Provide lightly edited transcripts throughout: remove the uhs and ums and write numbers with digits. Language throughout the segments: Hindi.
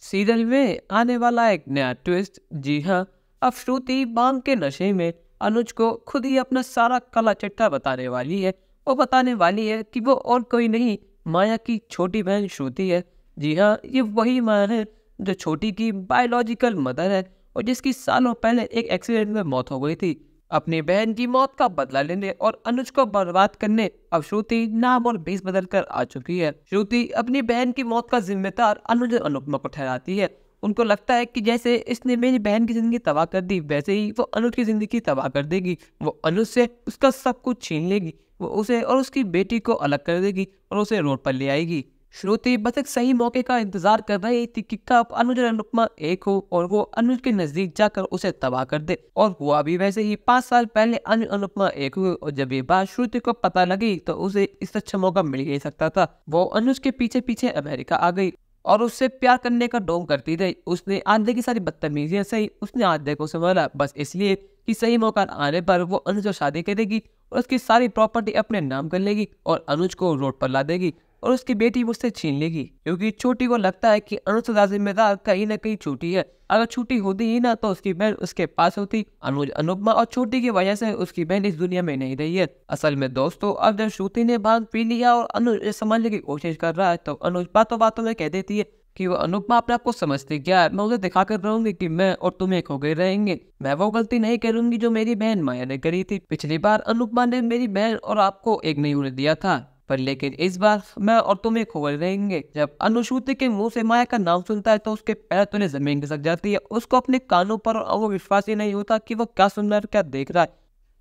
सीरियल में आने वाला एक नया ट्विस्ट। जी हाँ, अब श्रुति भांग के नशे में अनुज को खुद ही अपना सारा काला चिट्ठा बताने वाली है। वो बताने वाली है कि वो और कोई नहीं, माया की छोटी बहन श्रुति है। जी हाँ, ये वही माया है जो छोटी की बायोलॉजिकल मदर है और जिसकी सालों पहले एक एक्सीडेंट में मौत हो गई थी। अपनी बहन की मौत का बदला लेने और अनुज को बर्बाद करने अब श्रुति नाम और भेष बदल कर आ चुकी है। श्रुति अपनी बहन की मौत का जिम्मेदार अनुज और अनुपमा को ठहराती है। उनको लगता है कि जैसे इसने मेरी बहन की जिंदगी तबाह कर दी, वैसे ही वो अनुज की जिंदगी तबाह कर देगी। वो अनुज से उसका सब कुछ छीन लेगी। वो उसे और उसकी बेटी को अलग कर देगी और उसे रोड पर ले आएगी। श्रुति बस एक सही मौके का इंतजार कर रही थी कि कब अनुज और अनुपमा एक हो और वो अनुज के नजदीक जाकर उसे तबाह कर दे। और हुआ भी वैसे ही। 5 साल पहले अनुज अनुपमा एक हुए और जब ये बात श्रुति को पता लगी तो उसे इस अच्छा मौका मिल ही सकता था। वो अनुज के पीछे पीछे अमेरिका आ गई और उससे प्यार करने का ढोंग करती रही। उसने आधे की सारी बदतमीजियां सही, उसने आधे को संभाला बस इसलिए कि सही मौका आने पर वो अनुज से शादी करेगी और उसकी सारी प्रॉपर्टी अपने नाम कर लेगी और अनुज को रोड पर ला देगी और उसकी बेटी मुझसे छीन लेगी। क्योंकि छोटी को लगता है कि अनुज से ज्यादा जिम्मेदार कहीं ना कहीं छोटी है। अगर छोटी होती ही ना तो उसकी बहन उसके पास होती। अनुज अनुपमा और छोटी की वजह से उसकी बहन इस दुनिया में नहीं रही है। असल में दोस्तों, अब जब श्रुति ने भांग पी लिया और अनुज समझने की कोशिश कर रहा है तो अनुज बातों बातों में कह देती है कि वो अनुपमा अपने आप को समझती क्या है। मैं उसे दिखा कर रहूंगी कि मैं और तुम एक हो गए रहेंगे। मैं वो गलती नहीं करूंगी जो मेरी बहन माया ने करी थी। पिछली बार अनुपमा ने मेरी बहन और आपको एक नहीं होने दिया था, पर लेकिन इस बार मैं और तुम एक हो गए रहेंगे। जब अनुश्रुति के मुंह से माया का नाम सुनता है तो उसके पैर तले जमीन खिसक जाती है। उसको अपने कानों पर और वो विश्वास ही नहीं होता कि वो क्या सुन रहा है, क्या देख रहा है।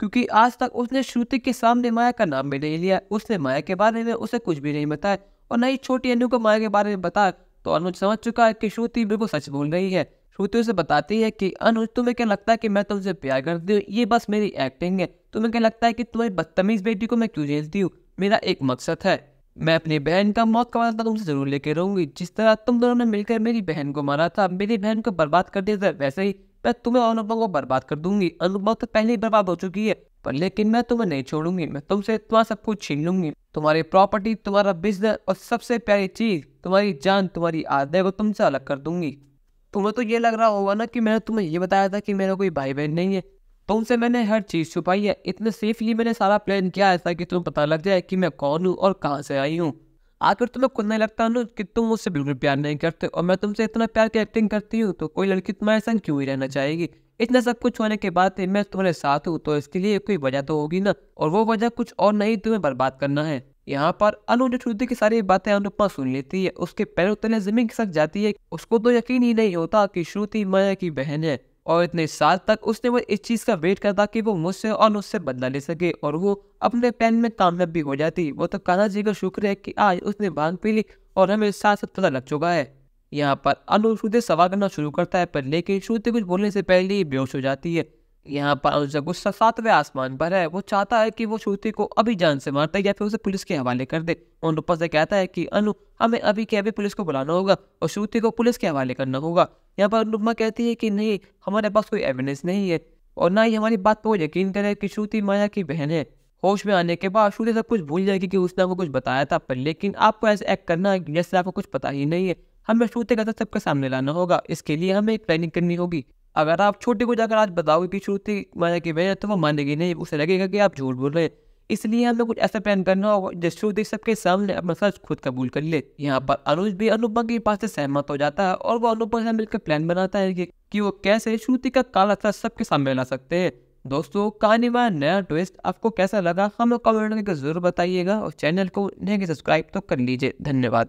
क्योंकि आज तक उसने श्रुति के सामने माया का नाम भी नहीं लिया। उसने माया के बारे में उसे कुछ भी नहीं बताया और न ही छोटी अनु को माया के बारे में बताया। तो अनुज समझ चुका है कि श्रुति बिल्कुल सच बोल रही है। श्रुति उसे बताती है कि अनुज, तुम्हें क्या लगता है कि मैं तुमसे प्यार करती हूँ? ये बस मेरी एक्टिंग है। तुम्हें क्या लगता है कि तुम्हारी बदतमीज बेटी को मैं क्यों झेलती हूँ? मेरा एक मकसद है, मैं अपनी बहन का मौत का बदला तुमसे जरूर लेके रहूंगी। जिस तरह तुम दोनों ने मिलकर मेरी बहन को मारा था, मेरी बहन को बर्बाद कर दिया था, वैसे ही मैं तुम्हें और अनुपमा को बर्बाद कर दूंगी। अनुपमा तो पहले ही बर्बाद हो चुकी है, पर लेकिन मैं तुम्हें नहीं छोड़ूंगी। मैं तुमसे तुम्हारा सब कुछ छीन लूंगी, तुम्हारी प्रॉपर्टी, तुम्हारा बिजनेस और सबसे प्यारी चीज तुम्हारी जान, तुम्हारी आदत को तुमसे अलग कर दूंगी। तुम्हें तो ये लग रहा होगा ना कि मैंने तुम्हें ये बताया था कि मेरा कोई भाई बहन नहीं है। तुमसे मैंने हर चीज छुपाई है। इतने सेफली मैंने सारा प्लान किया है ताकि तुम्हें पता लग जाए कि मैं कौन हूँ और कहाँ से आई हूँ। आखिर तुम्हें खुद नहीं लगता ना कि तुम मुझसे बिल्कुल प्यार नहीं करते और मैं तुमसे इतना प्यार की एक्टिंग करती हूँ तो कोई लड़की तुम्हारे संग क्यों ही रहना चाहेगी? इतना सब कुछ होने के बाद मैं तुम्हारे साथ हूँ तो इसके लिए कोई वजह तो होगी ना, और वो वजह कुछ और नहीं, तुम्हें बर्बाद करना है। यहाँ पर अनुज श्रुति की सारी बातें अनुपमा सुन लेती है। उसके पैरों तले जमीन खिसक जाती है। उसको तो यकीन ही नहीं होता कि श्रुति माया की बहन है और इतने साल तक उसने वो इस चीज का वेट करता कि वो मुझसे और उससे बदला ले सके और वो अपने प्लान में कामयाब भी हो जाती। वो तो कान्हा जी का शुक्र है कि आज उसने भांग पी ली और हमें साथ साथ पता लग चुका है। यहाँ पर अनु श्रुति सवाल करना शुरू करता है, पर लेकिन श्रुति कुछ बोलने से पहले ही बेहोश हो जाती है। यहाँ पर अनुज का गुस्सा 7वें आसमान पर है। वो चाहता है कि वो श्रुति को अभी जान से मारता है या फिर उसे पुलिस के हवाले कर दे। और ऊपर से कहता है कि अनु, हमें अभी के अभी पुलिस को बुलाना होगा और श्रुति को पुलिस के हवाले करना होगा। यहाँ पर अनुपमा कहती है कि नहीं, हमारे पास कोई एविडेंस नहीं है और ना ही हमारी बात पर वो यकीन करे कि श्रुति माया की बहन है। होश में आने के बाद श्रुति सब कुछ भूल जाएगी कि उसने आपको कुछ बताया था, पर लेकिन आपको ऐसे एक्ट करना है जैसे आपको कुछ पता ही नहीं है। हमें श्रुति का सबके सामने लाना होगा। इसके लिए हमें एक प्लानिंग करनी होगी। अगर आप छोटे को जाकर आज बताओगे कि श्रुति माया की बहन है तो वो मानेगी नहीं, उसे लगेगा कि आप झूठ बोल रहे हैं। इसलिए हमें कुछ ऐसा प्लान करना होगा जिस श्रुति सबके सामने अपना सच खुद कबूल कर ले। यहाँ पर अनुज भी अनुपमा की बात से सहमत हो जाता है और वो अनुपमा से मिलकर प्लान बनाता है कि वो कैसे श्रुति का काला सच सबके सामने ला सकते हैं। दोस्तों, कहानी में नया ट्विस्ट आपको कैसा लगा हमें कमेंट करके जरूर बताइएगा और चैनल को नहीं सब्सक्राइब तो कर लीजिए। धन्यवाद।